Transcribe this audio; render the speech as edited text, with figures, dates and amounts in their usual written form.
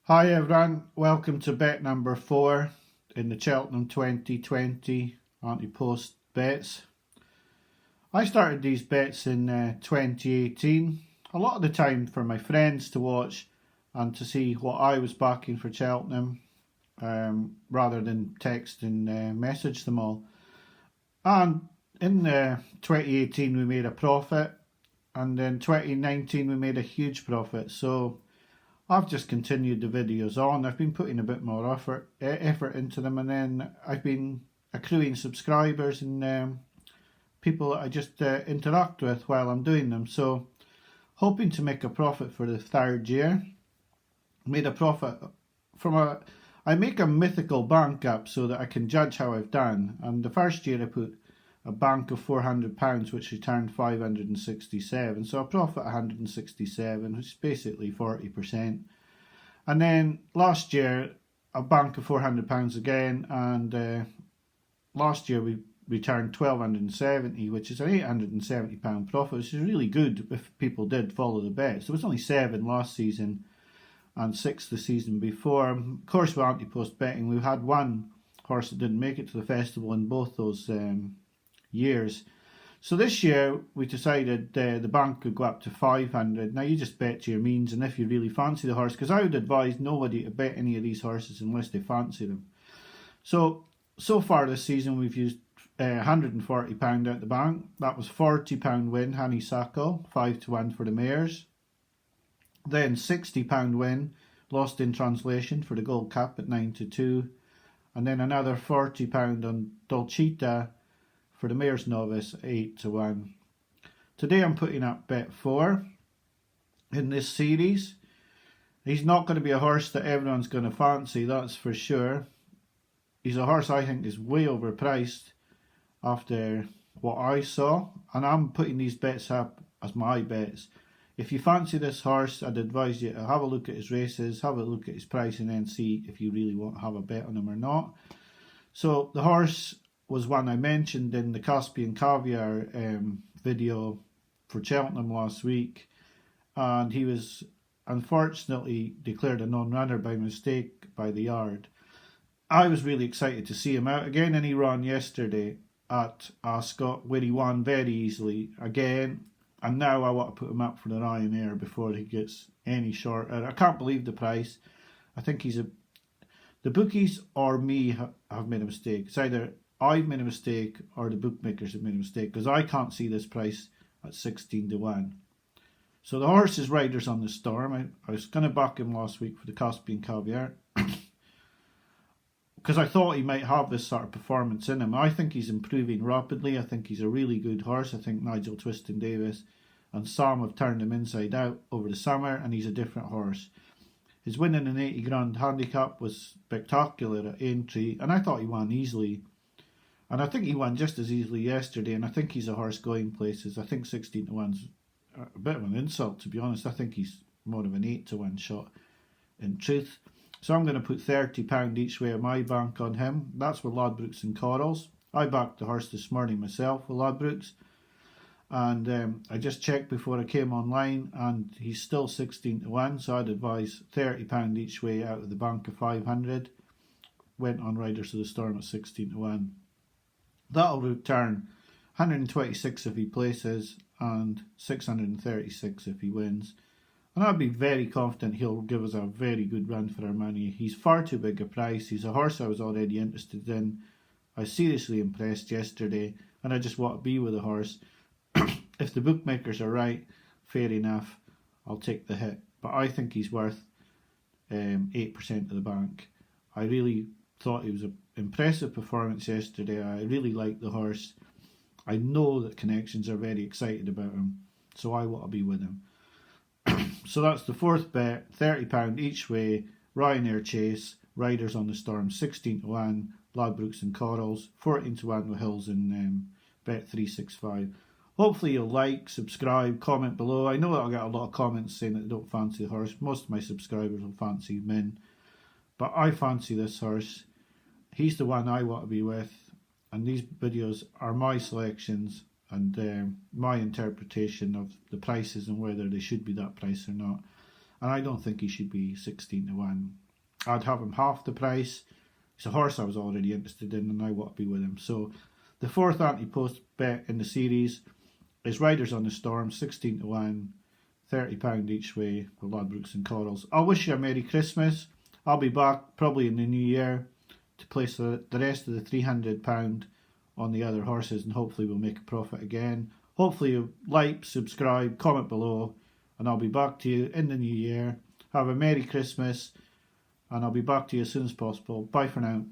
Hi everyone, welcome to bet number 4 in the Cheltenham 2020 ante-post bets. I started these bets in 2018, a lot of the time for my friends to watch and to see what I was backing for Cheltenham, rather than text and message them all. And in 2018 we made a profit, and in 2019 we made a huge profit. So I've just continued the videos on. I've been putting a bit more effort into them, and then I've been accruing subscribers and people that I just interact with while I'm doing them. So hoping to make a profit for the third year. Made a profit from I make a mythical bank up so that I can judge how I've done. And the first year I put a bank of £400, which returned 567, so a profit 167, which is basically 40%. And then last year a bank of £400 again, and last year we returned 1270, which is an £870 profit, which is really good if people did follow the bets. There was only 7 last season and 6 the season before. Of course, with ante-post betting, we had one horse that didn't make it to the festival in both those years. So this year we decided the bank could go up to 500. Now you just bet to your means, and if you really fancy the horse, because I would advise nobody to bet any of these horses unless they fancy them. So far this season we've used £140 out the bank. That was £40 win Honeysuckle, 5-1 for the mares. Then £60 win Lost in Translation for the Gold Cup at 9-2, and then another £40 on Dolcita for the Mayor's Novice, 8-1. Today I'm putting up bet 4 in this series. He's not going to be a horse that everyone's going to fancy, that's for sure. He's a horse I think is way overpriced after what I saw, and I'm putting these bets up as my bets. If you fancy this horse, I'd advise you to have a look at his races, have a look at his price, and then see if you really want to have a bet on him or not. So the horse was one I mentioned in the Caspian Caviar video for Cheltenham last week, and he was unfortunately declared a non-runner by mistake by the yard. I was really excited to see him out again, and he ran yesterday at Ascot where he won very easily again, and now I want to put him up for the Ryanair before he gets any shorter. I can't believe the price. I think the bookies or me have made a mistake. It's either I've made a mistake or the bookmakers have made a mistake, because I can't see this price at 16-1. So the horse is Riders on the Storm. I was going to back him last week for the Caspian Caviar because I thought he might have this sort of performance in him. I think he's improving rapidly. I think he's a really good horse. I think Nigel Twiston-Davies and Sam have turned him inside out over the summer, and he's a different horse. His win in an 80 grand handicap was spectacular at Aintree, and I thought he won easily. And I think he won just as easily yesterday, and I think he's a horse going places. I think 16-1's a bit of an insult, to be honest. I think he's more of an 8-1 shot in truth. So I'm going to put £30 each way of my bank on him. That's with Ladbrokes and Corals. I backed the horse this morning myself with Ladbrokes, and I just checked before I came online, and he's still 16-1, so I'd advise £30 each way out of the bank of 500. Went on Riders of the Storm at 16-1. That'll return 126 if he places and 636 if he wins. And I'd be very confident he'll give us a very good run for our money. He's far too big a price. He's a horse I was already interested in. I was seriously impressed yesterday, and I just want to be with the horse. If the bookmakers are right, fair enough, I'll take the hit. But I think he's worth 8% of the bank. I really thought he was an impressive performance yesterday. I really like the horse. I know that Connections are very excited about him, so I want to be with him. So that's the fourth bet, £30 each way, Ryanair Chase, Riders on the Storm, 16-1, Ladbrokes and Corals, 14-1 with Hills and Bet365. Hopefully you'll like, subscribe, comment below. I know that I'll get a lot of comments saying that they don't fancy the horse. Most of my subscribers will fancy Min, but I fancy this horse. He's the one I want to be with, and these videos are my selections and my interpretation of the prices and whether they should be that price or not. and I don't think he should be 16 to 1. I'd have him half the price. It's a horse I was already interested in, and I want to be with him. So the fourth ante-post bet in the series is Riders on the Storm, 16 to 1, £30 each way for Ladbrokes and Corals. I'll wish you a Merry Christmas. I'll be back probably in the new year to place the rest of the £300 on the other horses, and hopefully we'll make a profit again. Hopefully you like, subscribe, comment below, and I'll be back to you in the new year. Have a Merry Christmas, and I'll be back to you as soon as possible. Bye for now.